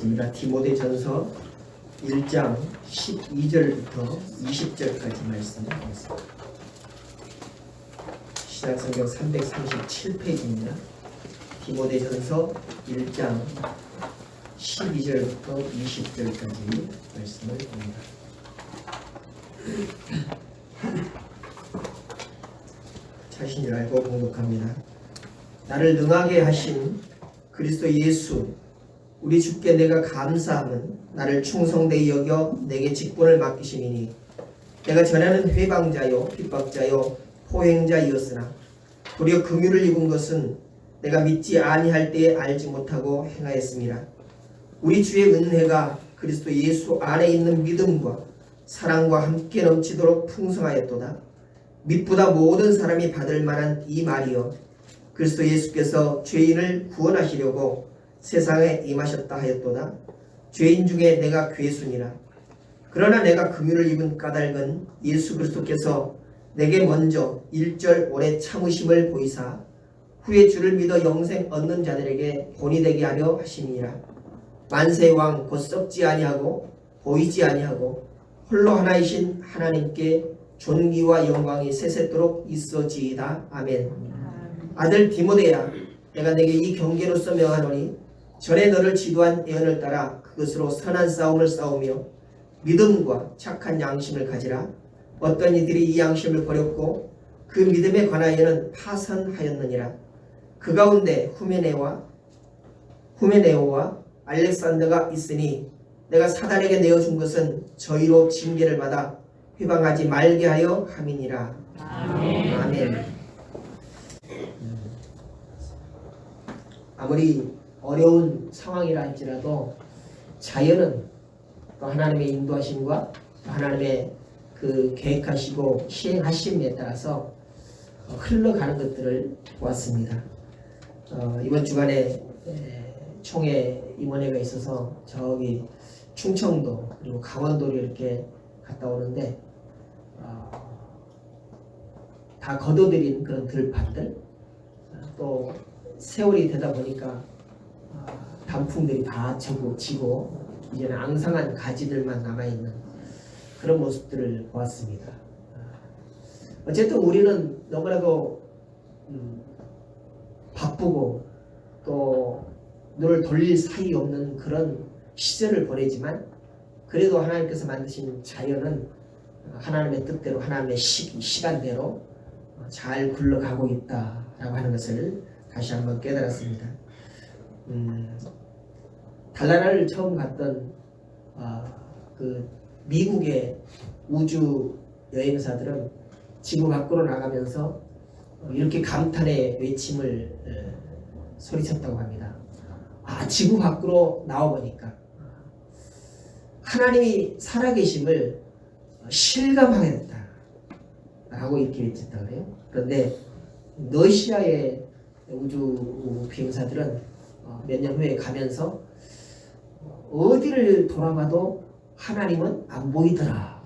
디모데전서 1장 12절부터 20절까지 말씀드리겠습니다. 신약성경 337페이지입니다. 디모데전서 1장 12절부터 20절까지 말씀을 봅니다. 자신을 알고 공독합니다. 나를 능하게 하신 그리스도 예수 우리 주께 내가 감사함은 나를 충성되이 여겨 내게 직분을 맡기심이니 내가 전하는 회방자요 핍박자요 포행자이었으나 도리어 긍휼을 입은 것은 내가 믿지 아니할 때에 알지 못하고 행하였습니다. 우리 주의 은혜가 그리스도 예수 안에 있는 믿음과 사랑과 함께 넘치도록 풍성하였도다. mit보다 모든 사람이 받을 만한 이 말이여 그리스도 예수께서 죄인을 구원하시려고 세상에 임하셨다 하였도다. 죄인 중에 내가 괴순이라. 그러나 내가 긍휼을 입은 까닭은 예수 그리스도께서 내게 먼저 1절 오래 참으심을 보이사 후에 주를 믿어 영생 얻는 자들에게 본이 되게 하려 하심이니라. 만세의 왕 곧 썩지 아니하고 보이지 아니하고 홀로 하나이신 하나님께 존귀와 영광이 세세토록 있어지이다. 아멘. 아들 디모데야, 내가 내게 이 경계로서 명하노니 전에 너를 지도한 예언을 따라 그것으로 선한 싸움을 싸우며 믿음과 착한 양심을 가지라. 어떤 이들이 이 양심을 버렸고 그 믿음에 관하여는 파선하였느니라. 그 가운데 후메네오와 알렉산더가 있으니 내가 사단에게 내어준 것은 저희로 징계를 받아 회방하지 말게 하여 함이니라. 아멘. 아멘. 아무리 어려운 상황이라 할지라도 자연은 또 하나님의 인도하심과 하나님의 그 계획하시고 시행하심에 따라서 흘러가는 것들을 보았습니다. 이번 주간에 총회 임원회가 있어서 저기 충청도 그리고 강원도로 이렇게 갔다 오는데 다 걷어들인 그런 들판들 또 세월이 되다 보니까 단풍들이 다 지고 이제는 앙상한 가지들만 남아있는 그런 모습들을 보았습니다. 어쨌든 우리는 너무나도 바쁘고 또 눈을 돌릴 사이 없는 그런 시절을 보내지만 그래도 하나님께서 만드신 자연은 하나님의 뜻대로 하나님의 시간대로 잘 굴러가고 있다라고 하는 것을 다시 한번 깨달았습니다. 달나라를 처음 갔던 그 미국의 우주 여행사들은 지구 밖으로 나가면서 이렇게 감탄의 외침을 소리쳤다고 합니다. 지구 밖으로 나와보니까 하나님이 살아계심을 실감하게 됐다 라고 이렇게 외쳤다고 그래요. 그런데 러시아의 우주 비행사들은 몇 년 후에 가면서 어디를 돌아봐도 하나님은 안 보이더라.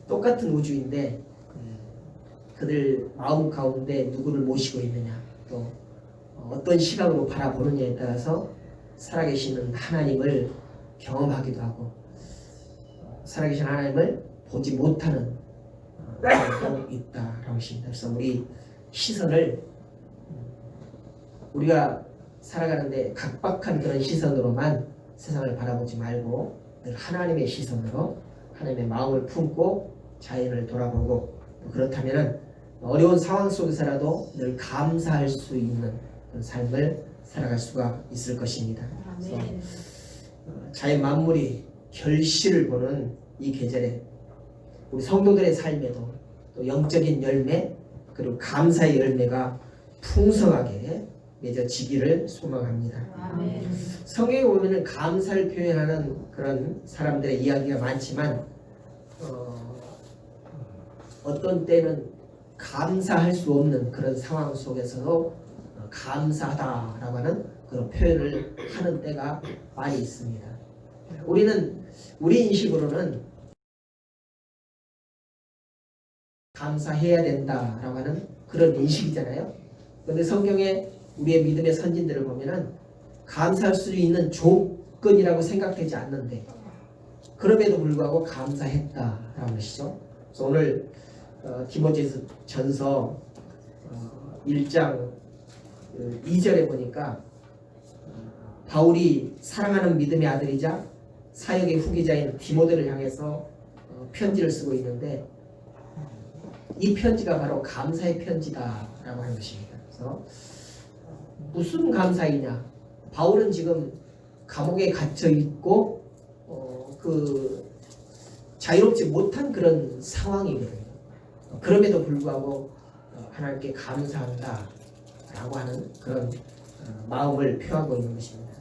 똑같은 우주인데 그들 마음 가운데 누구를 모시고 있느냐 또 어떤 시각으로 바라보느냐에 따라서 살아계시는 하나님을 경험하기도 하고 살아계신 하나님을 보지 못하는 경우도 있다라고 하십니다. 그래서 우리 시선을 우리가 살아가는데 각박한 그런 시선으로만 세상을 바라보지 말고 늘 하나님의 시선으로 하나님의 마음을 품고 자연을 돌아보고 그렇다면 어려운 상황 속에서라도 늘 감사할 수 있는 그런 삶을 살아갈 수가 있을 것입니다. 그래서 자연 만물이 결실을 보는 이 계절에 우리 성도들의 삶에도 또 영적인 열매 그리고 감사의 열매가 풍성하게 맺어지기를 소망합니다. 아멘. 성경에 보면은 감사를 표현하는 그런 사람들의 이야기가 많지만 어떤 때는 감사할 수 없는 그런 상황 속에서도 감사하다라고 하는 그런 표현을 하는 때가 많이 있습니다. 우리는 우리 인식으로는 감사해야 된다라고 하는 그런 인식이잖아요. 그런데 성경에 우리의 믿음의 선진들을 보면은 감사할 수 있는 조건이라고 생각되지 않는데 그럼에도 불구하고 감사했다라는 것이죠. 그래서 오늘 디모데전서 1장 2절에 보니까 바울이 사랑하는 믿음의 아들이자 사역의 후계자인 디모데를 향해서 편지를 쓰고 있는데 이 편지가 바로 감사의 편지다라고 하는 것입니다. 그래서 무슨 감사이냐? 바울은 지금 감옥에 갇혀 있고 그 자유롭지 못한 그런 상황이거든요. 그럼에도 불구하고 하나님께 감사한다라고 하는 그런 마음을 표하고 있는 것입니다.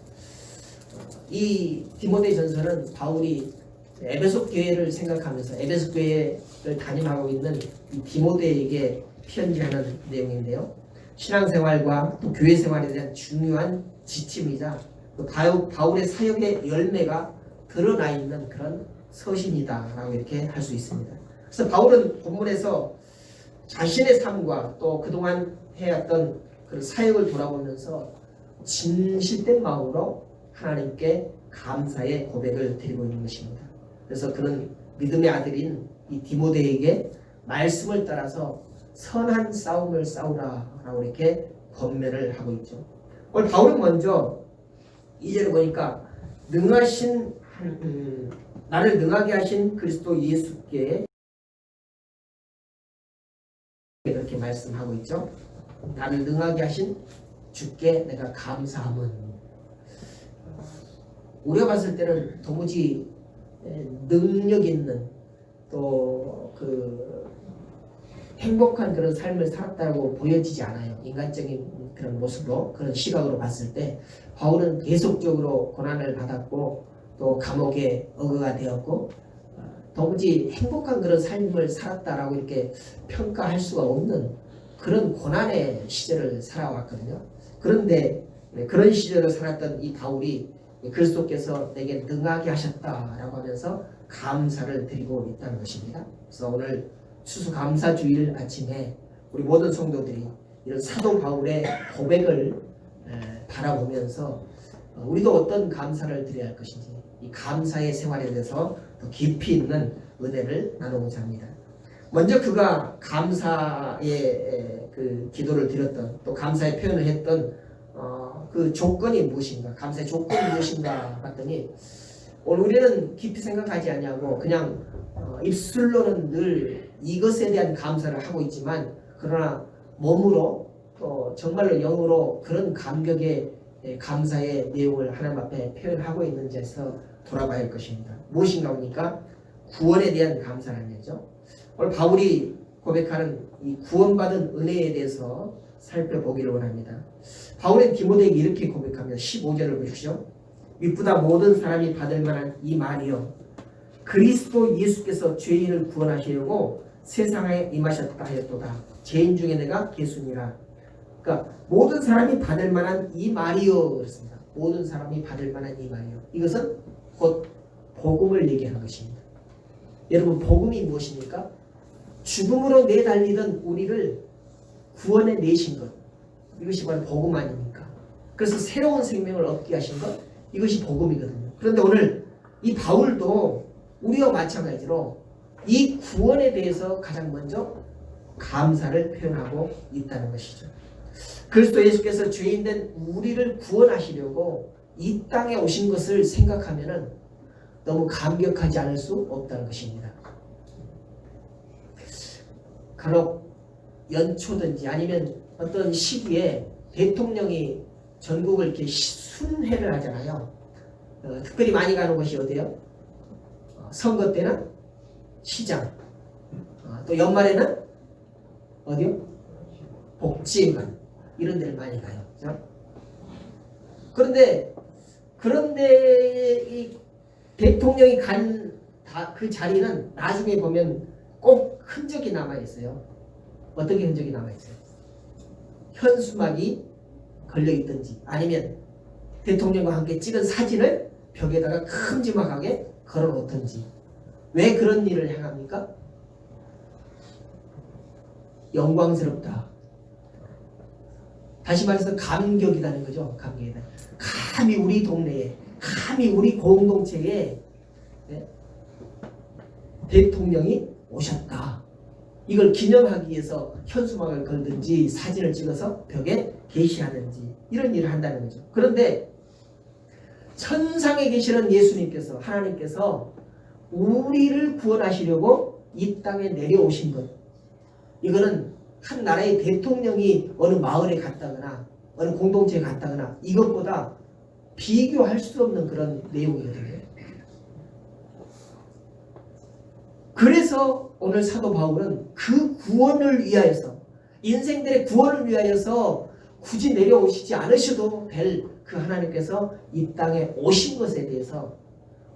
이 디모데전서는 바울이 에베소 교회를 생각하면서 에베소 교회를 담임하고 있는 이 디모데에게 편지하는 내용인데요. 신앙생활과 또 교회 생활에 대한 중요한 지침이자 또 바울의 사역의 열매가 드러나 있는 그런 서신이다라고 이렇게 할 수 있습니다. 그래서 바울은 본문에서 자신의 삶과 또 그동안 해왔던 그 사역을 돌아보면서 진실된 마음으로 하나님께 감사의 고백을 드리고 있는 것입니다. 그래서 그는 믿음의 아들인 이 디모데에게 말씀을 따라서 선한 싸움을 싸우라라고 이렇게 권면을 하고 있죠. 오늘 바울은 먼저 2절에 보니까 나를 능하게 하신 그리스도 예수께 이렇게 말씀하고 있죠. 나를 능하게 하신 주께 내가 감사함은, 우리가 봤을 때는 도무지 능력 있는 또 그 행복한 그런 삶을 살았다고 보여지지 않아요. 인간적인 그런 모습으로, 그런 시각으로 봤을 때 바울은 계속적으로 고난을 받았고 또 감옥에 어거가 되었고 도무지 행복한 그런 삶을 살았다라고 이렇게 평가할 수가 없는 그런 고난의 시절을 살아왔거든요. 그런데 그런 시절을 살았던 이 바울이 그리스도께서 내게 능하게 하셨다라고 하면서 감사를 드리고 있다는 것입니다. 그래서 오늘 추수감사주일 아침에 우리 모든 성도들이 이런 사도 바울의 고백을 바라보면서 우리도 어떤 감사를 드려야 할 것인지, 이 감사의 생활에 대해서 더 깊이 있는 은혜를 나누고자 합니다. 먼저 그가 감사의 그 기도를 드렸던, 또 감사의 표현을 했던 그 조건이 무엇인가, 감사의 조건이 무엇인가 봤더니 오늘 우리는 깊이 생각하지 않냐고 그냥 입술로는 늘 이것에 대한 감사를 하고 있지만, 그러나 몸으로 또 정말로 영으로 그런 감격의 감사의 내용을 하나님 앞에 표현하고 있는지에서 돌아봐야 할 것입니다. 무엇인가 보니까 구원에 대한 감사라는 거죠. 오늘 바울이 고백하는 이 구원받은 은혜에 대해서 살펴보기를 원합니다. 바울은 디모데에게 이렇게 고백합니다. 15절을 보십시오. 윗보다 모든 사람이 받을 만한 이 말이요, 그리스도 예수께서 죄인을 구원하시려고 세상에 임하셨다 하였도다. 죄인 중에 내가 예수니라. 그러니까 모든 사람이 받을 만한 이 말이요 그렇습니다. 모든 사람이 받을 만한 이 말이요. 이것은 곧 복음을 얘기하는 것입니다. 여러분, 복음이 무엇입니까? 죽음으로 내달리던 우리를 구원해 내신 것, 이것이 바로 복음 아닙니까? 그래서 새로운 생명을 얻게 하신 것, 이것이 복음이거든요. 그런데 오늘 이 바울도 우리와 마찬가지로 이 구원에 대해서 가장 먼저 감사를 표현하고 있다는 것이죠. 그리스도 예수께서 죄인된 우리를 구원하시려고 이 땅에 오신 것을 생각하면은 너무 감격하지 않을 수 없다는 것입니다. 간혹 연초든지 아니면 어떤 시기에 대통령이 전국을 이렇게 순회를 하잖아요. 특별히 많이 가는 곳이 어디예요? 선거 때는 시장, 또 연말에는 어디요? 복지관, 이런 데를 많이 가요. 그렇죠? 그런데 이 대통령이 간 그 자리는 나중에 보면 꼭 흔적이 남아 있어요. 어떻게 흔적이 남아 있어요? 현수막이 걸려 있든지 아니면 대통령과 함께 찍은 사진을 벽에다가 큼지막하게 걸어 놓든지. 왜 그런 일을 행합니까? 영광스럽다. 다시 말해서 감격이라는 거죠. 감격이다. 감히 우리 동네에, 감히 우리 공동체에 대통령이 오셨다. 이걸 기념하기 위해서 현수막을 걸든지 사진을 찍어서 벽에 게시하든지 이런 일을 한다는 거죠. 그런데 천상에 계시는 예수님께서, 하나님께서 우리를 구원하시려고 이 땅에 내려오신 것, 이거는 한 나라의 대통령이 어느 마을에 갔다거나 어느 공동체에 갔다거나 이것보다 비교할 수 없는 그런 내용이거든요. 그래서 오늘 사도 바울은 그 구원을 위하여서, 인생들의 구원을 위하여서 굳이 내려오시지 않으셔도 될 그 하나님께서 이 땅에 오신 것에 대해서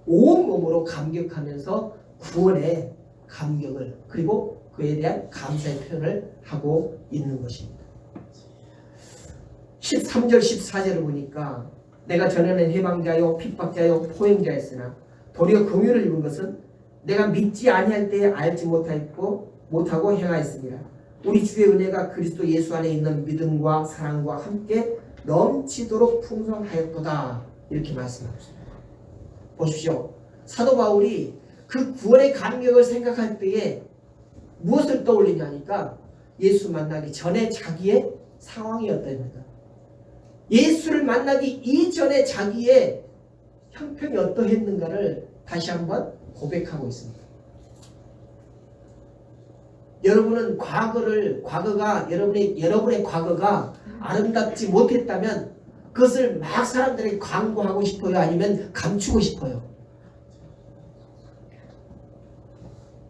온몸으로 감격하면서 구원의 감격을, 그리고 그에 대한 감사의 표현을 하고 있는 것입니다. 13절 14절을 보니까 내가 전에는 해방자요 핍박자요 포행자였으나 도리어 긍휼을 입은 것은 내가 믿지 아니할 때에 알지 못하고 행하였습니다. 우리 주의 은혜가 그리스도 예수 안에 있는 믿음과 사랑과 함께 넘치도록 풍성하였도다. 이렇게 말씀하셨습니다. 보십시오. 사도 바울이 그 구원의 감격을 생각할 때에 무엇을 떠올리냐니까 예수 만나기 전에 자기의 상황이 어떠했는가, 예수를 만나기 이전에 자기의 형편이 어떠했는가를 다시 한번 고백하고 있습니다. 여러분은 과거가 여러분의 과거가 아름답지 못했다면 그것을 막 사람들에게 광고하고 싶어요? 아니면 감추고 싶어요?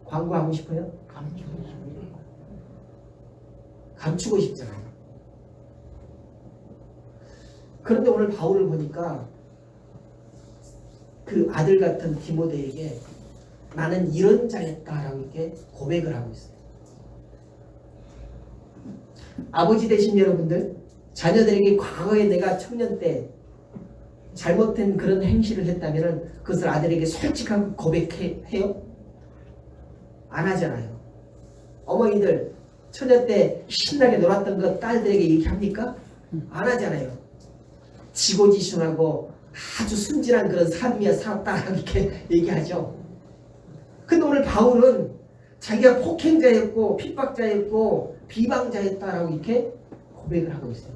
광고하고 싶어요? 감추고 싶잖아요. 그런데 오늘 바울을 보니까 그 아들 같은 디모데에게 나는 이런 자였다라고 이렇게 고백을 하고 있어요. 아버지 되신 여러분들, 자녀들에게 과거에 내가 청년 때 잘못된 그런 행실을 했다면 그것을 아들에게 솔직하게 고백해요? 안 하잖아요. 어머니들 처녀 때 신나게 놀았던 것 딸들에게 얘기합니까? 안 하잖아요. 지고지순하고 아주 순진한 그런 삶이야 살았다라고 이렇게 얘기하죠. 근데 오늘 바울은 자기가 폭행자였고 핍박자였고 비방자였다라고 이렇게 고백을 하고 있어요.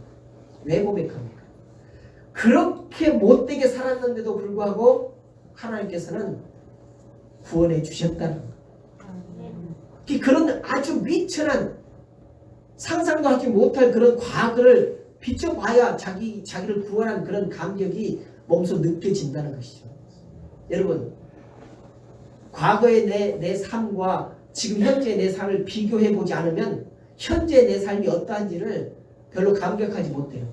왜 고백합니까? 그렇게 못되게 살았는데도 불구하고 하나님께서는 구원해 주셨다는 거예요. 그런 아주 미천한, 상상도 하지 못할 그런 과거를 비춰봐야 자기를 구원한 그런 감격이 몸소 느껴진다는 것이죠. 여러분, 과거의 내 삶과 지금 현재의 내 삶을 비교해보지 않으면 현재의 내 삶이 어떠한지를 별로 감격하지 못해요.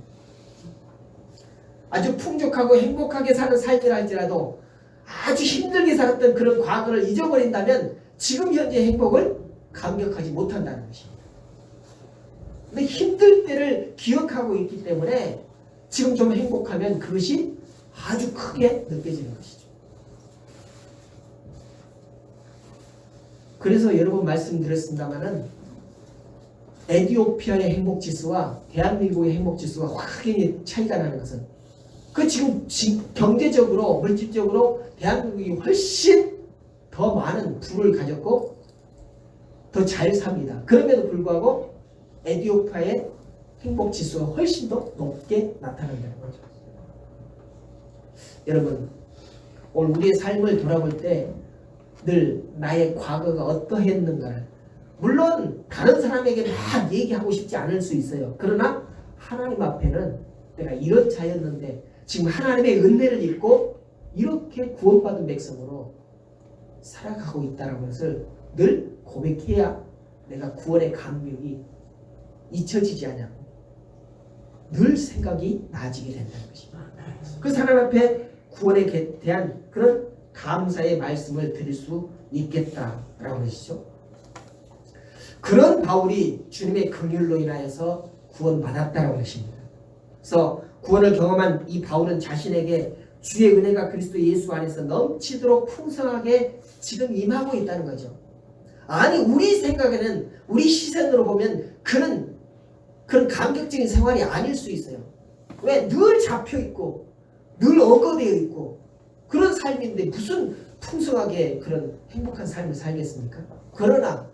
아주 풍족하고 행복하게 사는 삶이라 할지라도 아주 힘들게 살았던 그런 과거를 잊어버린다면 지금 현재의 행복을 감격하지 못한다는 것입니다. 근데 힘들 때를 기억하고 있기 때문에 지금 좀 행복하면 그것이 아주 크게 느껴지는 것이죠. 그래서 여러 번 말씀드렸습니다마는 에티오피아의 행복지수와 대한민국의 행복지수가 확연히 차이가 나는 것은 지금 경제적으로 물질적으로 대한민국이 훨씬 더 많은 부를 가졌고 더 잘 삽니다. 그럼에도 불구하고 에티오피아의 행복지수가 훨씬 더 높게 나타난다는 거죠. 여러분, 오늘 우리의 삶을 돌아볼 때 늘 나의 과거가 어떠했는가를, 물론 다른 사람에게 막 얘기하고 싶지 않을 수 있어요. 그러나 하나님 앞에는 내가 이런 자였는데 지금 하나님의 은혜를 입고 이렇게 구원받은 백성으로 살아가고 있다는 것을 늘 고백해야 내가 구원의 감격이 잊혀지지 않냐고 늘 생각이 나아지게 된다는 것입니다. 그래서 하나님 앞에 구원에 대한 그런 감사의 말씀을 드릴 수 있겠다라는 것이죠. 그런 바울이 주님의 긍휼로 인하여서 구원받았다는 것입니다. 그래서 구원을 경험한 이 바울은 자신에게 주의 은혜가 그리스도 예수 안에서 넘치도록 풍성하게 지금 임하고 있다는 거죠. 아니, 우리 생각에는, 우리 시선으로 보면 그런 감격적인 생활이 아닐 수 있어요. 왜? 늘 잡혀있고 늘 억거되어 있고 그런 삶인데 무슨 풍성하게 그런 행복한 삶을 살겠습니까? 그러나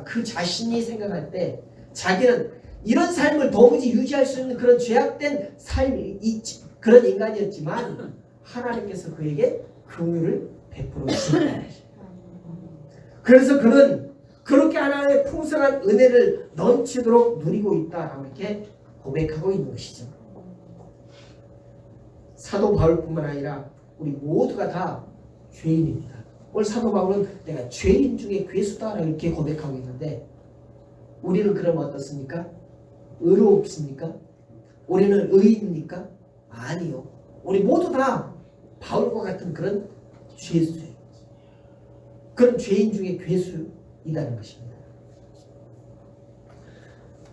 그 자신이 생각할 때 자기는 이런 삶을 도무지 유지할 수 있는 그런 죄악된 삶이 그런 인간이었지만 하나님께서 그에게 긍휼을 베풀어 주셨다. 그래서 그는 그렇게 하나님의 풍성한 은혜를 넘치도록 누리고 있다라고 이렇게 고백하고 있는 것이죠. 사도 바울뿐만 아니라 우리 모두가 다 죄인입니다. 오늘 사도 바울은 내가 죄인 중에 괴수다라고 이렇게 고백하고 있는데 우리는 그럼 어떻습니까? 의롭습니까? 우리는 의인입니까? 아니요. 우리 모두 다 바울과 같은 그런 죄수예요. 그런 죄인 중에 괴수이라는 것입니다.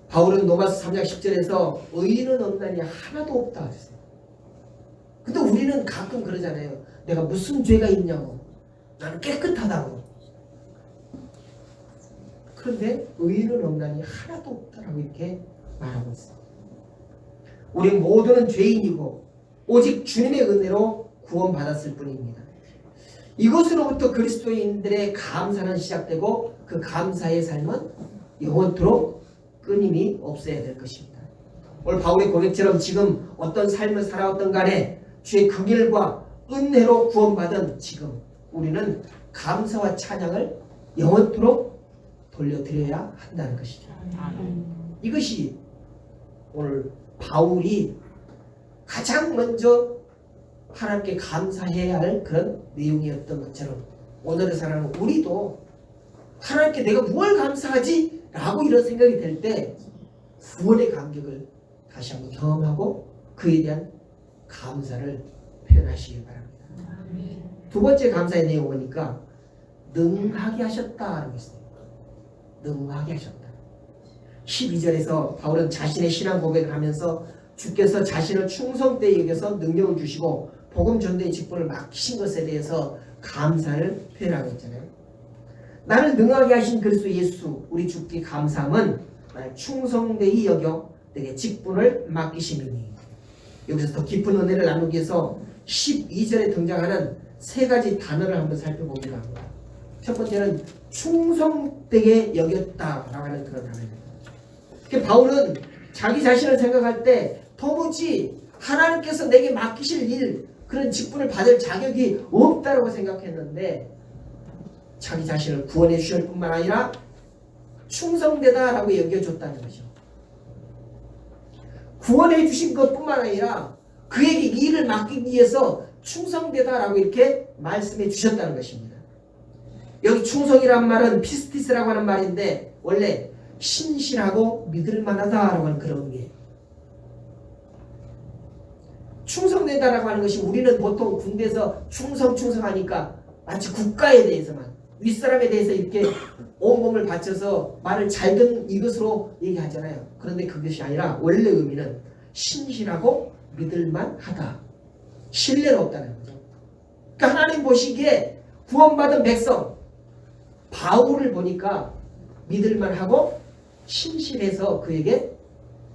바울은 로마서 3장 10절에서 의인은 없나니 하나도 없다 하셨어요. 근데 우리는 가끔 그러잖아요. 내가 무슨 죄가 있냐고. 나는 깨끗하다고. 그런데 의인은 없나니 하나도 없다라고 이렇게 말하고 있어요. 우리 모두는 죄인이고 오직 주님의 은혜로 구원받았을 뿐입니다. 이것으로부터 그리스도인들의 감사는 시작되고 그 감사의 삶은 영원토록 끊임이 없어야 될 것입니다. 오늘 바울의 고백처럼 지금 어떤 삶을 살아왔던 간에 주의 긍휼과 은혜로 구원받은 지금 우리는 감사와 찬양을 영원토록 돌려드려야 한다는 것이죠. 이것이 오늘 바울이 가장 먼저 하나님께 감사해야 할 그런 내용이었던 것처럼 오늘을 살아가는 우리도 하나님께 내가 무엇을 감사하지? 라고 이런 생각이 들 때 구원의 감격을 다시 한번 경험하고 그에 대한 감사를 표현하시기 바랍니다. 두 번째 감사의 내용 보니까 능하게 하셨다는 것입니다. 능하게 하셨다. 12절에서 바울은 자신의 신앙 고백을 하면서 주께서 자신을 충성되이 여겨서 능력을 주시고 복음 전도의 직분을 맡기신 것에 대해서 감사를 표현하고 있잖아요. 나를 능하게 하신 그리스도 예수 우리 주께 감사함은 나를 충성되이 여겨 내게 직분을 맡기심이니. 여기서 더 깊은 은혜를 나누기 위해서 12절에 등장하는 세 가지 단어를 한번 살펴보기로 합니다. 첫 번째는 충성되게 여겼다라고 하는 그런 단어입니다. 바울은 자기 자신을 생각할 때 도무지 하나님께서 내게 맡기실 일 그런 직분을 받을 자격이 없다고 생각했는데 자기 자신을 구원해 주실 뿐만 아니라 충성되다라고 여겨줬다는 거죠. 구원해 주신 것뿐만 아니라 그에게 이 일을 맡기기 위해서 충성되다라고 이렇게 말씀해 주셨다는 것입니다. 여기 충성이란 말은 피스티스라고 하는 말인데 원래 신실하고 믿을만하다라고 하는 그런 의미예요. 충성된다라고 하는 것이 우리는 보통 군대에서 충성하니까 마치 국가에 대해서만 윗사람에 대해서 이렇게 온몸을 바쳐서 말을 잘 듣는 이것으로 얘기하잖아요. 그런데 그것이 아니라 원래 의미는 신실하고 믿을만하다. 신뢰는 없다는 거죠. 그러니까 하나님 보시기에 구원받은 백성 바울을 보니까 믿을만하고 신실해서 그에게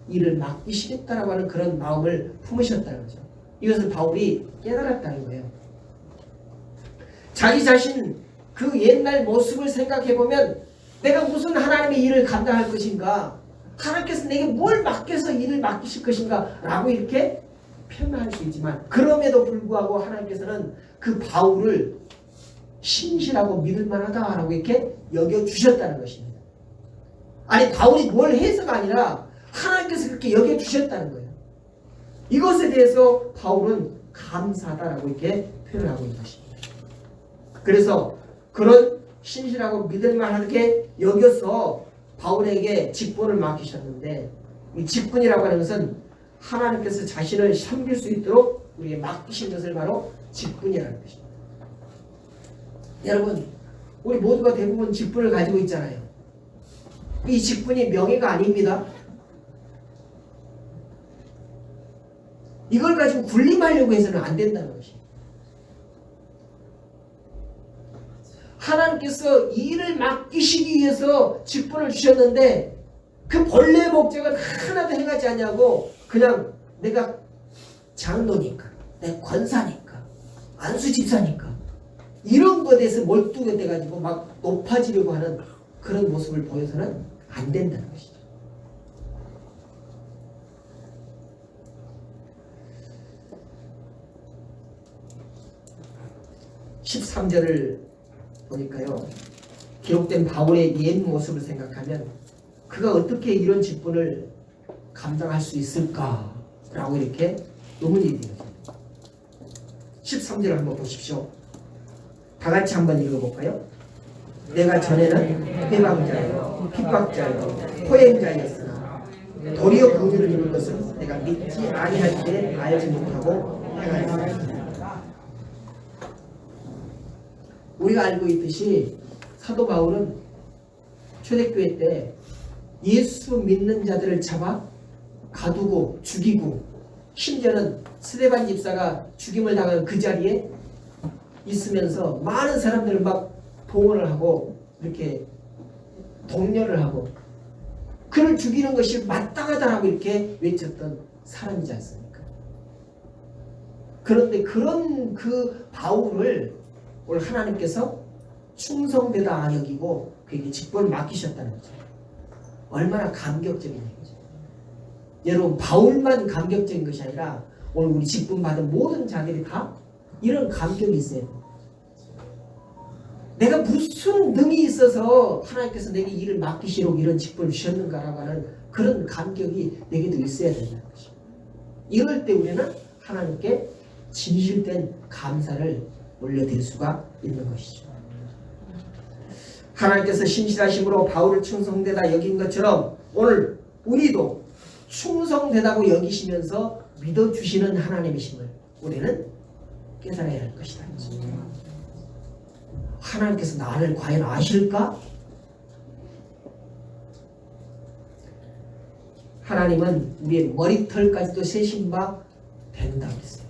일을 맡기시겠다라고 하는 그런 마음을 품으셨다는 거죠. 이것을 바울이 깨달았다는 거예요. 자기 자신 그 옛날 모습을 생각해보면 내가 무슨 하나님의 일을 감당할 것인가, 하나님께서 내게 뭘 맡겨서 일을 맡기실 것인가 라고 이렇게 표현할 수 있지만 그럼에도 불구하고 하나님께서는 그 바울을 신실하고 믿을만하다라고 이렇게 여겨주셨다는 것입니다. 아니 바울이 뭘 해서가 아니라 하나님께서 그렇게 여겨주셨다는 거예요. 이것에 대해서 바울은 감사하다라고 이렇게 표현하고 있는 것입니다. 그래서 그런 신실하고 믿을만하게 여겨서 바울에게 직분을 맡기셨는데 이 직분이라고 하는 것은 하나님께서 자신을 섬길 수 있도록 우리에게 맡기신 것을 바로 직분이라는 것입니다. 여러분 우리 모두가 대부분 직분을 가지고 있잖아요. 이 직분이 명예가 아닙니다. 이걸 가지고 군림하려고 해서는 안 된다는 것입니다. 하나님께서 일을 맡기시기 위해서 직분을 주셨는데 그 본래의 목적은 하나도 행하지 않냐고 그냥 내가 장로니까 내 권사니까, 안수 집사니까 이런 것에 대해서 몰두가 돼가지고 막 높아지려고 하는 그런 모습을 보여서는 안 된다는 것이죠. 13절을 보니까요, 기록된 바울의 옛 모습을 생각하면 그가 어떻게 이런 직분을 감당할 수 있을까라고 이렇게 의문이 되어요. 13절을 한번 보십시오. 다 같이 한번 읽어볼까요? 내가 전에는 회방자요, 핍박자요, 포행자였으나 도리어 긍휼을 입은 것은 내가 믿지 아니할 때 알지 못하고 행하였습니다. 우리가 알고 있듯이 사도 바울은 초대교회 때 예수 믿는 자들을 잡아 가두고 죽이고, 심지어는 스데반 집사가 죽임을 당한 그 자리에 있으면서 많은 사람들을 막 동원을 하고 이렇게 독려를 하고 그를 죽이는 것이 마땅하다라고 이렇게 외쳤던 사람이지 않습니까? 그런데 그런 그 바울을 오늘 하나님께서 충성되다 여기고 그에게 직분을 맡기셨다는 거죠. 얼마나 감격적인 얘기죠. 여러분, 바울만 감격적인 것이 아니라 오늘 우리 직분 받은 모든 자들이 다 이런 감격이 있어야 돼요. 내가 무슨 능이 있어서 하나님께서 내게 일을 맡기시려고 이런 직분을 주셨는가라고 하는 그런 감격이 내게도 있어야 된다는 것이죠. 이럴 때 우리는 하나님께 진실된 감사를 올려드릴 수가 있는 것이죠. 하나님께서 신실하심으로 바울을 충성되다 여긴 것처럼 오늘 우리도 충성되다고 여기시면서 믿어주시는 하나님이심을 우리는 깨달아야 할 것이다. 하나님께서 나를 과연 아실까? 하나님은 우리의 머리털까지도 세신 바 된다고 했어요.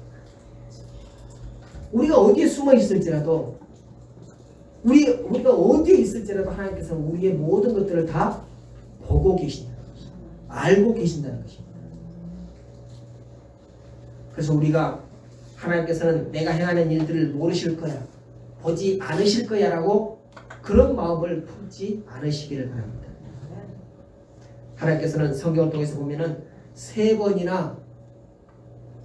우리가 어디에 숨어 있을지라도, 우리가 어디에 있을지라도 하나님께서 우리의 모든 것들을 다 보고 계신다는 것입니다. 알고 계신다는 것입니다. 그래서 우리가 하나님께서는 내가 행하는 일들을 모르실 거야, 보지 않으실 거야 라고 그런 마음을 품지 않으시기를 바랍니다. 하나님께서는 성경을 통해서 보면은 3번이나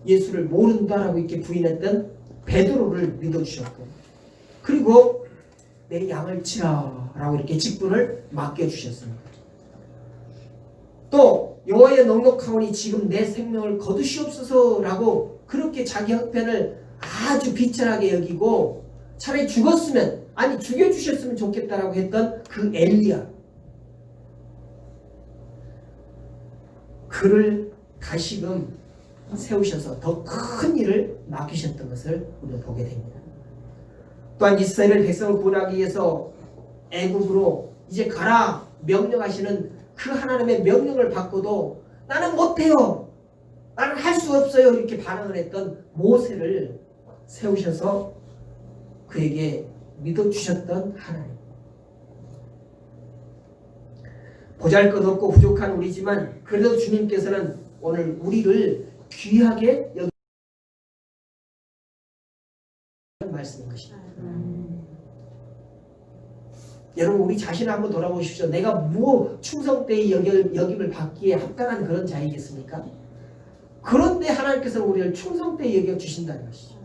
예수를 모른다라고 이렇게 부인했던 베드로를 믿어주셨고, 그리고 내 양을 치라 라고 이렇게 직분을 맡겨주셨습니다. 또 여호와의 넉넉하오니 지금 내 생명을 거두시옵소서 라고 그렇게 자기 형편을 아주 비천하게 여기고 차라리 죽었으면, 아니 죽여주셨으면 좋겠다라고 했던 그 엘리야, 그를 다시금 세우셔서 더 큰 일을 맡기셨던 것을 우리가 보게 됩니다. 또한 이스라엘 백성을 구원하기 위해서 애굽으로 이제 가라 명령하시는 그 하나님의 명령을 받고도 나는 못해요, 나는 할 수 없어요 이렇게 반응을 했던 모세를 세우셔서 그에게 믿어주셨던 하나님. 보잘것없고 부족한 우리지만 그래도 주님께서는 오늘 우리를 귀하게 여기는 말씀인 것입니다. 여러분, 우리 자신을 한번 돌아보십시오. 내가 뭐 충성되이 여김을 받기에 합당한 그런 자이겠습니까? 그런데 하나님께서 우리를 충성되이 여겨주신다는 것이죠.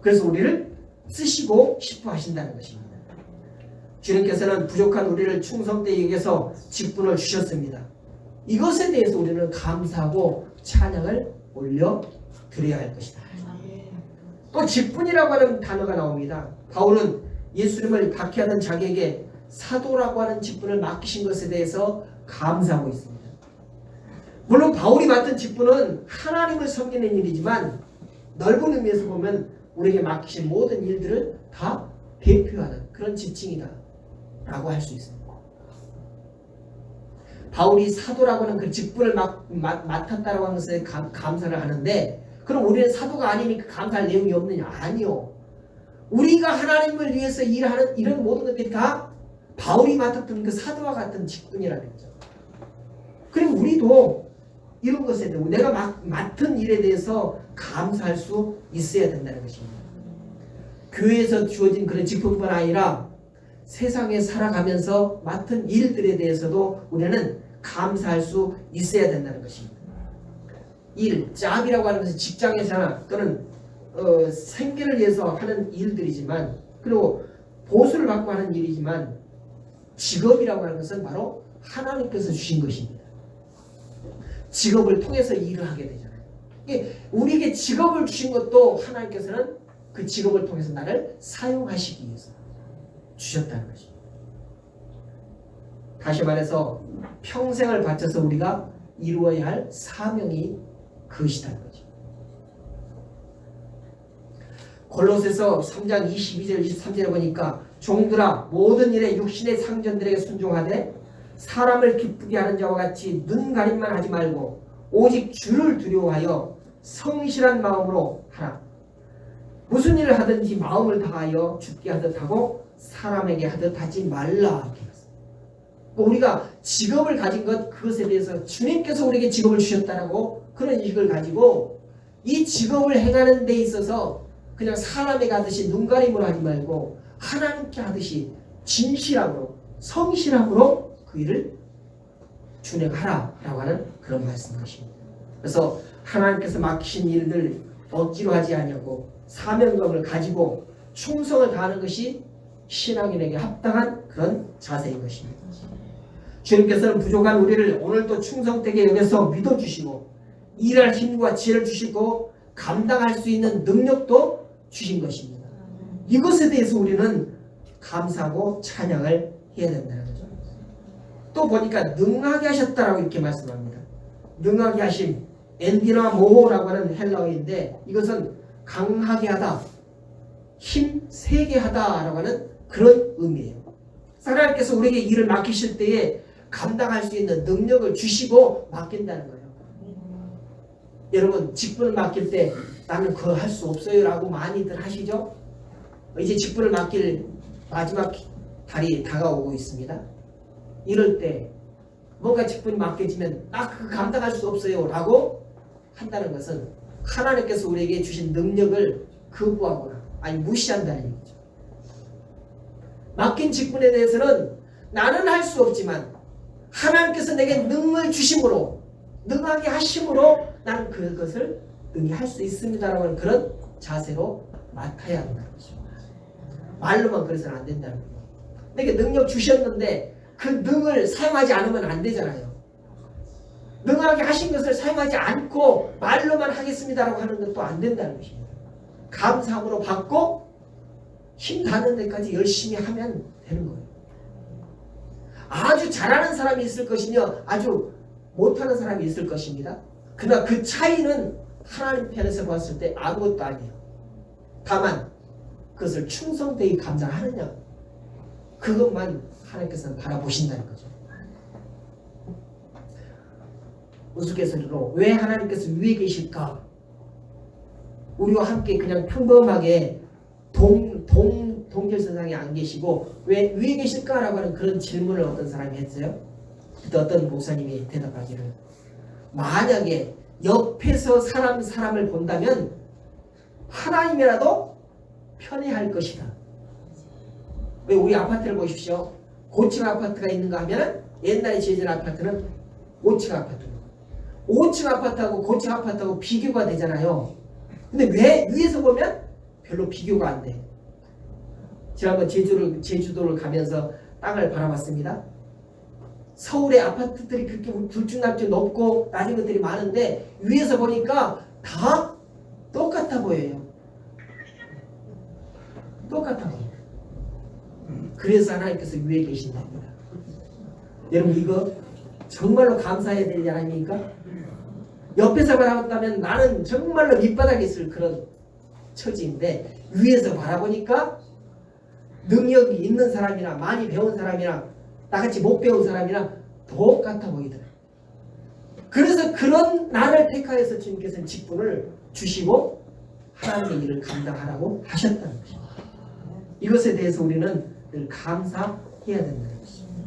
그래서 우리를 쓰시고 싶어 하신다는 것입니다. 주님께서는 부족한 우리를 충성되이 여겨서 직분을 주셨습니다. 이것에 대해서 우리는 감사하고 찬양을 올려드려야 할 것이다. 또 직분이라고 하는 단어가 나옵니다. 바울은 예수님을 박해하던 자기에게 사도라고 하는 직분을 맡기신 것에 대해서 감사하고 있습니다. 물론 바울이 맡은 직분은 하나님을 섬기는 일이지만 넓은 의미에서 보면 우리에게 맡기신 모든 일들을 다 대표하는 그런 지칭이다 라고 할 수 있습니다. 바울이 사도라고 하는 그 직분을 맡았다라고 하는 것에 감사를 하는데, 그럼 우리는 사도가 아니니까 감사할 내용이 없느냐? 아니요. 우리가 하나님을 위해서 일하는 이런 모든 것들이 다 바울이 맡았던 그 사도와 같은 직분이라는 거죠. 그럼 우리도 이런 것에 대해 내가 맡은 일에 대해서 감사할 수 있어야 된다는 것입니다. 교회에서 주어진 그런 직분뿐 아니라 세상에 살아가면서 맡은 일들에 대해서도 우리는 감사할 수 있어야 된다는 것입니다. 일, 짭이라고 하는 것은 직장에서나 또는 생계를 위해서 하는 일들이지만, 그리고 보수를 받고 하는 일이지만, 직업이라고 하는 것은 바로 하나님께서 주신 것입니다. 직업을 통해서 일을 하게 되잖아요. 우리에게 직업을 주신 것도 하나님께서는 그 직업을 통해서 나를 사용하시기 위해서 주셨다는 것입니다. 다시 말해서 평생을 바쳐서 우리가 이루어야 할 사명이 그것이라는 거죠. 골로새서 3장 22절 23절에 보니까 종들아 모든 일에 육신의 상전들에게 순종하되 사람을 기쁘게 하는 자와 같이 눈 가림만 하지 말고 오직 주를 두려워하여 성실한 마음으로 하라. 무슨 일을 하든지 마음을 다하여 주께 하듯 하고 사람에게 하듯 하지 말라. 우리가 직업을 가진 것, 그것에 대해서 주님께서 우리에게 직업을 주셨다라고 그런 인식을 가지고 이 직업을 행하는 데 있어서 그냥 사람에게 하듯이 눈가림으로 하지 말고 하나님께 하듯이 진실함으로 성실함으로 그 일을 준행하라라고 하는 그런 말씀이십니다. 그래서 하나님께서 맡기신 일들 억지로 하지 아니하고 사명감을 가지고 충성을 다하는 것이 신앙인에게 합당한 그런 자세인 것입니다. 주님께서는 부족한 우리를 오늘도 충성되게 여겨서 믿어주시고 일할 힘과 지혜를 주시고 감당할 수 있는 능력도 주신 것입니다. 이것에 대해서 우리는 감사하고 찬양을 해야 된다는 거죠. 또 보니까 능하게 하셨다라고 이렇게 말씀합니다. 능하게 하심, 엔디나모라고 하는 헬라어인데 이것은 강하게 하다, 힘 세게 하다라고 하는 그런 의미예요. 하나님께서 우리에게 일을 맡기실 때에 감당할 수 있는 능력을 주시고 맡긴다는 거예요. 여러분 직분을 맡길 때 나는 그거 할 수 없어요 라고 많이들 하시죠? 이제 직분을 맡길 마지막 달이 다가오고 있습니다. 이럴 때 뭔가 직분이 맡겨지면 나 그거 감당할 수 없어요 라고 한다는 것은 하나님께서 우리에게 주신 능력을 거부하거나 아니 무시한다는 얘기죠. 맡긴 직분에 대해서는 나는 할 수 없지만 하나님께서 내게 능을 주심으로 능하게 하심으로 나는 그것을 능히 할 수 있습니다라고 하는 그런 자세로 맡아야 한다는 거죠. 말로만 그래서는 안 된다는 거예요. 내게 능력 주셨는데 그 능을 사용하지 않으면 안 되잖아요. 능하게 하신 것을 사용하지 않고 말로만 하겠습니다라고 하는 것도 안 된다는 것입니다. 감사함으로 받고 힘 닿는 데까지 열심히 하면 되는 거예요. 아주 잘하는 사람이 있을 것이며 아주 못하는 사람이 있을 것입니다. 그러나 그 차이는 하나님 편에서 봤을 때 아무것도 아니에요. 다만 그것을 충성되이 감당하느냐 그것만 하나님께서는 바라보신다는 거죠. 우스갯소리로 왜 하나님께서 위에 계실까? 우리와 함께 그냥 평범하게 동질선상에 안 계시고 왜 위에 계실까라고 하는 그런 질문을 어떤 사람이 했어요. 그때 어떤 목사님이 대답하기를 만약에 옆에서 사람을 본다면 하나님이라도 편애할 것이다. 왜 우리 아파트를 보십시오. 고층 아파트가 있는가 하면 옛날에 지어진 아파트는 5층 아파트 5층 아파트하고 고층 아파트하고 비교가 되잖아요. 근데 왜 위에서 보면 별로 비교가 안 돼. 지난번 제주도를 가면서 땅을 바라봤습니다. 서울의 아파트들이 그렇게 들쭉날쭉 높고 낮은 것들이 많은데 위에서 보니까 다 똑같아 보여요. 똑같아 보여요. 그래서 하나님께서 위에 계신답니다. 여러분 이거 정말로 감사해야 되지 않습니까? 옆에서 바라봤다면 나는 정말로 밑바닥에 있을 그런 처지인데 위에서 바라보니까 능력이 있는 사람이나 많이 배운 사람이나 나같이 못 배운 사람이나 똑같아 보이더라. 그래서 그런 나를 택하여서 주님께서는 직분을 주시고 하나님의 일을 감당하라고 하셨다는 것입니다. 이것에 대해서 우리는 늘 감사해야 된다는 것입니다.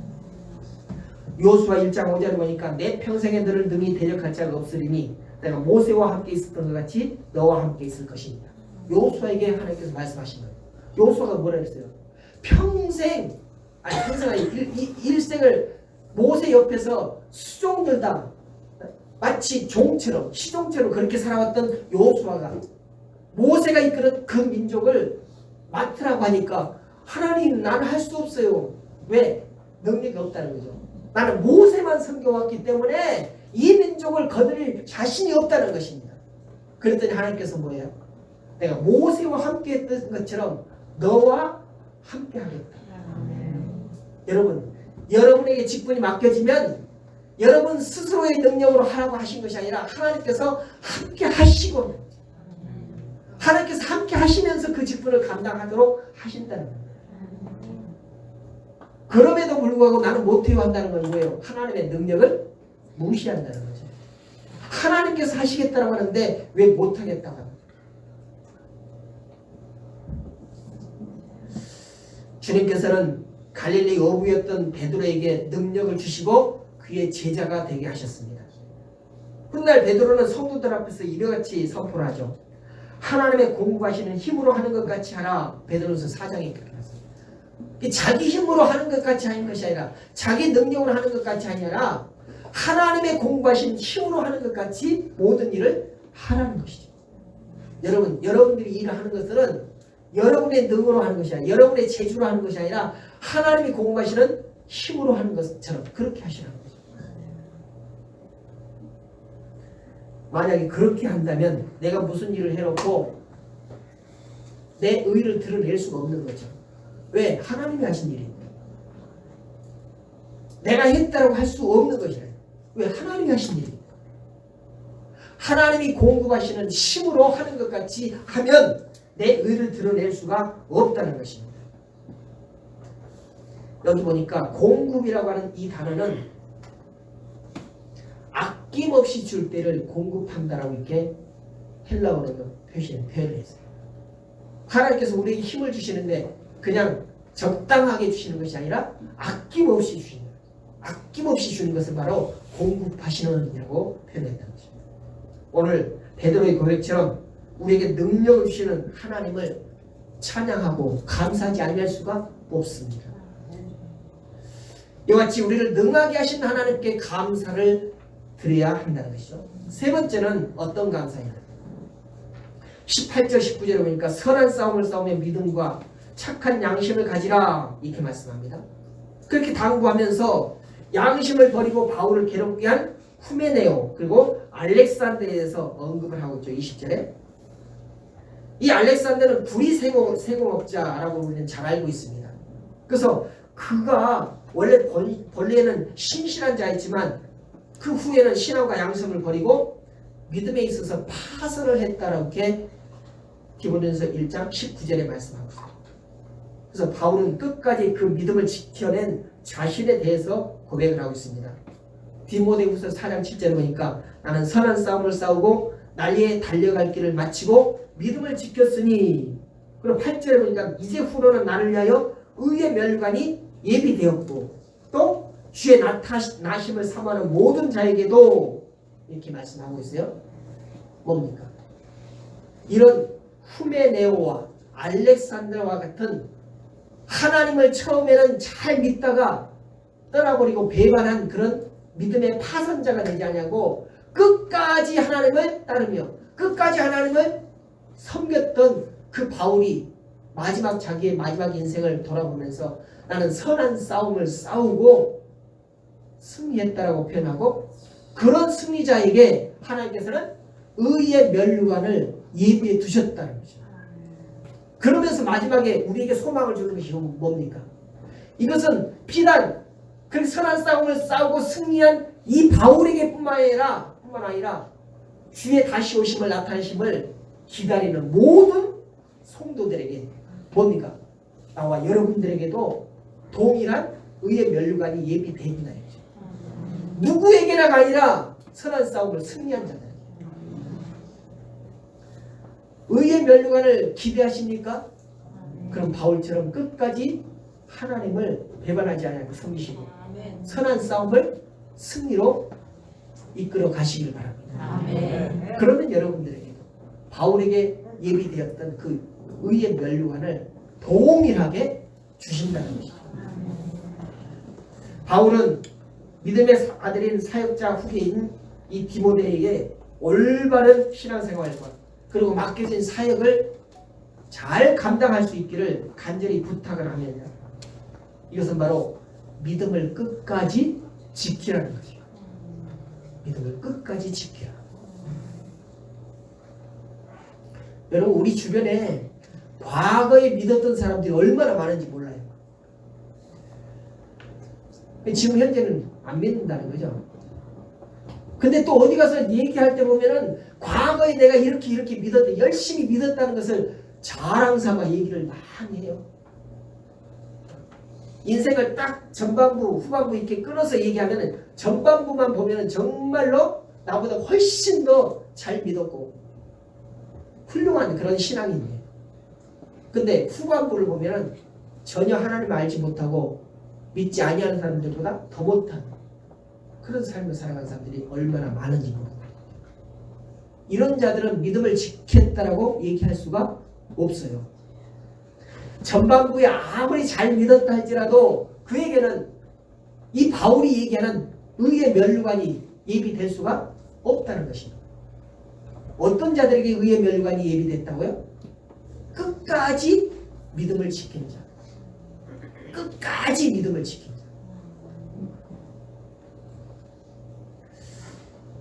요수아 1장 5절에 보니까 내 평생에 너를 능히 대적할 자가 없으리니 내가 모세와 함께 있었던 것 같이 너와 함께 있을 것입니다. 여호수아에게 하나님께서 말씀하신 거예요. 여호수아가 뭐라 했어요? 평생 아니 일생을 모세 옆에서 수종들다 마치 종처럼 시종처럼 그렇게 살아왔던 여호수아가 모세가 이끄는 그 민족을 맡으라고 하니까 하나님 나는 할 수 없어요. 왜? 능력이 없다는 거죠. 나는 모세만 섬겨왔기 때문에 이 민족을 거느릴 자신이 없다는 것입니다. 그랬더니 하나님께서 뭐예요? 내가 모세와 함께 했던 것처럼 너와 함께 하겠다. 여러분, 여러분에게 직분이 맡겨지면 여러분 스스로의 능력으로 하라고 하신 것이 아니라 하나님께서 함께 하시고 하나님께서 함께 하시면서 그 직분을 감당하도록 하신다는 거예요. 그럼에도 불구하고 나는 못해요 한다는 건 뭐예요? 하나님의 능력을 무시한다는 거죠. 하나님께서 하시겠다고 하는데 왜 못하겠다고 합니까? 주님께서는 갈릴리 어부였던 베드로에게 능력을 주시고 그의 제자가 되게 하셨습니다. 훗날 베드로는 성도들 앞에서 이같이 선포를 하죠. 하나님의 공급하시는 힘으로 하는 것 같이 하라. 베드로서 4장에 그렇게 했습니다. 자기 힘으로 하는 것 같이 하는 것이 아니라 자기 능력으로 하는 것 같이 아니라 하나님의 공급하신 힘으로 하는 것 같이 모든 일을 하라는 것이죠. 여러분, 여러분들이 일을 하는 것은 여러분의 능으로 하는 것이 아니라 여러분의 재주로 하는 것이 아니라 하나님이 공급하시는 힘으로 하는 것처럼 그렇게 하시라는 거죠. 만약에 그렇게 한다면 내가 무슨 일을 해놓고 내 의를 드러낼 수가 없는 거죠. 왜? 하나님이 하신 일입니다. 내가 했다라고 할 수 없는 것이에요. 왜? 하나님이 하신 일입니다. 하나님이 공급하시는 힘으로 하는 것 같이 하면 내 의를 드러낼 수가 없다는 것입니다. 여기 보니까 공급이라고 하는 이 단어는 아낌없이 줄 때를 공급한다라고 이렇게 헬라어로 표현을 했어요. 하나님께서 우리에게 힘을 주시는데 그냥 적당하게 주시는 것이 아니라 아낌없이 주시는 거예요. 아낌없이 주는 것을 바로 공급하시는 이라고 표현했다는 것입니다. 오늘 베드로의 고백처럼 우리에게 능력을 주시는 하나님을 찬양하고 감사하지 않을 수가 없습니다. 이와 같이 우리를 능하게 하신 하나님께 감사를 드려야 한다는 것이죠. 세 번째는 어떤 감사입니다. 18절 19절에 보니까 선한 싸움을 싸우며 믿음과 착한 양심을 가지라 이렇게 말씀합니다. 그렇게 당부하면서 양심을 버리고 바울을 괴롭게 한 후메네오 그리고 알렉산더에서 언급을 하고 있죠. 20절에 이 알렉산더는 구리 세공업자라고 우리는 잘 알고 있습니다. 그래서 그가 원래 본래는 신실한 자였지만 그 후에는 신앙과 양심을 버리고 믿음에 있어서 파선을 했다라고 이렇게 디모데전서 1장 19절에 말씀하고 있습니다. 그래서 바울은 끝까지 그 믿음을 지켜낸 자신에 대해서 고백을 하고 있습니다. 디모데후서 4장 7절에 보니까 나는 선한 싸움을 싸우고 난리에 달려갈 길을 마치고 믿음을 지켰으니 그리고 8절에 보니까 이제 후로는 나를 위하여 의의 멸관이 예비되었고 또 주의 나심을 삼하는 모든 자에게도 이렇게 말씀하고 있어요. 뭡니까? 이런 후메네오와 알렉산더와 같은 하나님을 처음에는 잘 믿다가 떠나버리고 배반한 그런 믿음의 파선자가 되지 않냐고 끝까지 하나님을 따르며 끝까지 하나님을 섬겼던 그 바울이 자기의 마지막 인생을 돌아보면서 나는 선한 싸움을 싸우고 승리했다라고 표현하고 그런 승리자에게 하나님께서는 의의 면류관을 예비해 두셨다는 거죠. 그러면서 마지막에 우리에게 소망을 주는 것이 뭡니까? 이것은 비단 그 선한 싸움을 싸우고 승리한 이 바울에게 뿐만 아니라 주의 다시 오심을 나타내심을 기다리는 모든 성도들에게 뭡니까? 나와 여러분들에게도 동일한 의의 면류관이 예비되어 있다. 누구에게나가 아니라 선한 싸움을 승리한 자들. 의의 면류관을 기대하십니까? 그럼 바울처럼 끝까지 하나님을 배반하지 않고 섬기시고 선한 싸움을 승리로 이끌어 가시길 바랍니다. 아멘. 그러면 여러분들에게 바울에게 예비되었던 그 의의 면류관을 동일하게 주신다는 것이죠. 바울은 믿음의 아들인 사역자 후계인 이 디모데에게 올바른 신앙생활과 그리고 맡겨진 사역을 잘 감당할 수 있기를 간절히 부탁을 하면요. 이것은 바로 믿음을 끝까지 지키라는 것이죠. 믿음을 끝까지 지키라. 여러분, 우리 주변에 과거에 믿었던 사람들이 얼마나 많은지 몰라요. 지금 현재는 안 믿는다는 거죠. 근데 또 어디 가서 얘기할 때 보면은 과거에 내가 이렇게 믿었다, 열심히 믿었다는 것을 자랑 삼아 얘기를 많이 해요. 인생을 딱 전반부, 후반부 이렇게 끊어서 얘기하면은 전반부만 보면은 정말로 나보다 훨씬 더 잘 믿었고 훌륭한 그런 신앙인이에요. 근데 후반부를 보면은 전혀 하나님을 알지 못하고 믿지 아니하는 사람들보다 더 못한 그런 삶을 살아가는 사람들이 얼마나 많은지 모릅니다. 이런 자들은 믿음을 지켰다라고 얘기할 수가 없어요. 전반부에 아무리 잘 믿었다 할지라도 그에게는 이 바울이 얘기하는 의의 면류관이 예비될 수가 없다는 것입니다. 어떤 자들에게 의의 면류관이 예비됐다고요? 끝까지 믿음을 지킨 자. 끝까지 믿음을 지킨 자.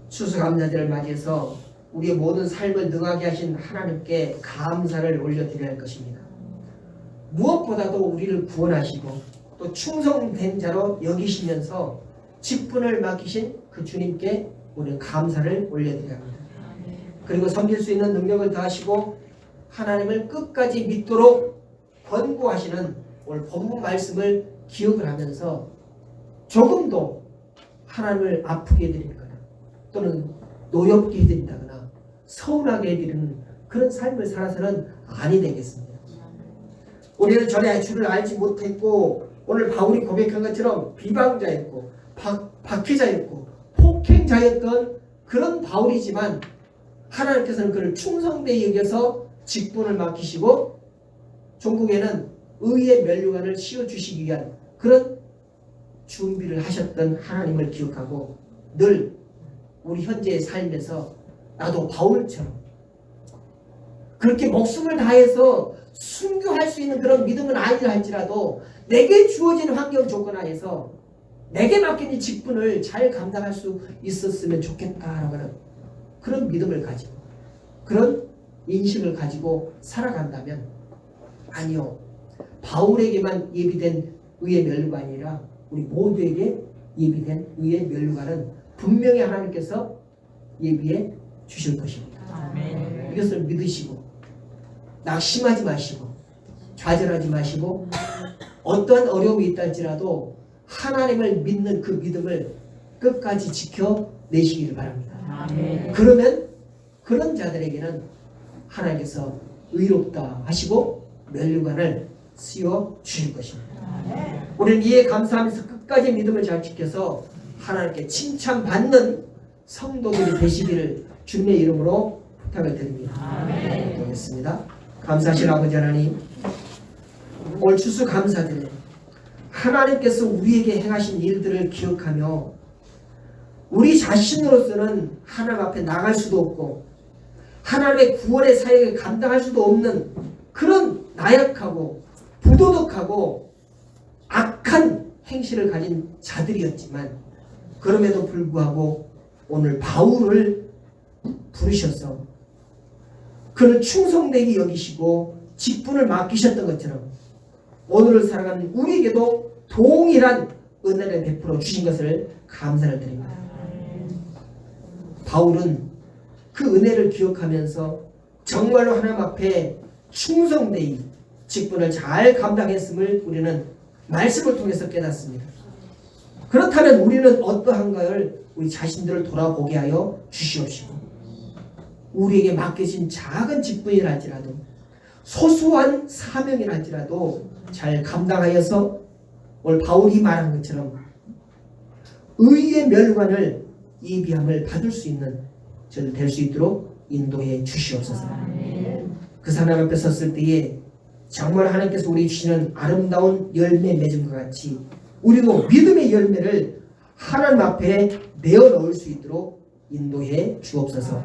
추수감사절을 맞이해서 우리의 모든 삶을 능하게 하신 하나님께 감사를 올려드려야 할 것입니다. 무엇보다도 우리를 구원하시고 또 충성된 자로 여기시면서 직분을 맡기신 그 주님께 우리는 감사를 올려드려야 합니다. 그리고 섬길 수 있는 능력을 더하시고 하나님을 끝까지 믿도록 권고하시는 오늘 본문 말씀을 기억을 하면서 조금도 하나님을 아프게 해드리거나 또는 노엽게 해드린다거나 서운하게 해드리는 그런 삶을 살아서는 아니 되겠습니다. 우리는 전에 주를 알지 못했고 오늘 바울이 고백한 것처럼 비방자였고 박해자였고 폭행자였던 그런 바울이지만 하나님께서는 그를 충성되이 여겨서 직분을 맡기시고 종국에는 의의 면류관을 씌워주시기 위한 그런 준비를 하셨던 하나님을 기억하고 늘 우리 현재의 삶에서 나도 바울처럼 그렇게 목숨을 다해서 순교할 수 있는 그런 믿음은 아니라 할지라도 내게 주어진 환경 조건 하에서 내게 맡긴 이 직분을 잘 감당할 수 있었으면 좋겠다라고 하는 그런 믿음을 가지고 그런 인식을 가지고 살아간다면 아니요. 바울에게만 예비된 의의 면류관이 아니라 우리 모두에게 예비된 의의 면류관은 분명히 하나님께서 예비해 주실 것입니다. 아멘. 이것을 믿으시고 낙심하지 마시고 좌절하지 마시고 어떠한 어려움이 있다 할지라도 하나님을 믿는 그 믿음을 끝까지 지켜내시기를 바랍니다. 아멘. 그러면 그런 자들에게는 하나님께서 의롭다 하시고 면류관을 씌워 주실 것입니다. 우리는 이에 감사하면서 끝까지 믿음을 잘 지켜서 하나님께 칭찬받는 성도들이 되시기를 주님의 이름으로 부탁을 드립니다. 기도하겠습니다. 감사하신 아버지 하나님, 올 추수 감사드려요. 하나님께서 우리에게 행하신 일들을 기억하며 우리 자신으로서는 하나님 앞에 나갈 수도 없고 하나님의 구원의 사역을 감당할 수도 없는 그런 나약하고 부도덕하고 악한 행실을 가진 자들이었지만 그럼에도 불구하고 오늘 바울을 부르셔서 그를 충성되게 여기시고 직분을 맡기셨던 것처럼 오늘을 살아가는 우리에게도 동일한 은혜를 베풀어 주신 것을 감사를 드립니다. 바울은 그 은혜를 기억하면서 정말로 하나님 앞에 충성되이 직분을 잘 감당했음을 우리는 말씀을 통해서 깨닫습니다. 그렇다면 우리는 어떠한가를 우리 자신들을 돌아보게 하여 주시옵시고 우리에게 맡겨진 작은 직분이랄지라도 소소한 사명이랄지라도 잘 감당하여서 오늘 바울이 말한 것처럼 의의 면류관을 예비함을 받을 수 있는 저들 될 수 있도록 인도해 주시옵소서. 그 사람 앞에 섰을 때에 정말 하나님께서 우리 주시는 아름다운 열매 맺음과 같이 우리도 믿음의 열매를 하나님 앞에 내어 넣을 수 있도록 인도해 주옵소서.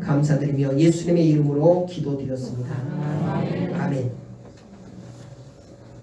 감사드리며 예수님의 이름으로 기도드렸습니다. 아멘.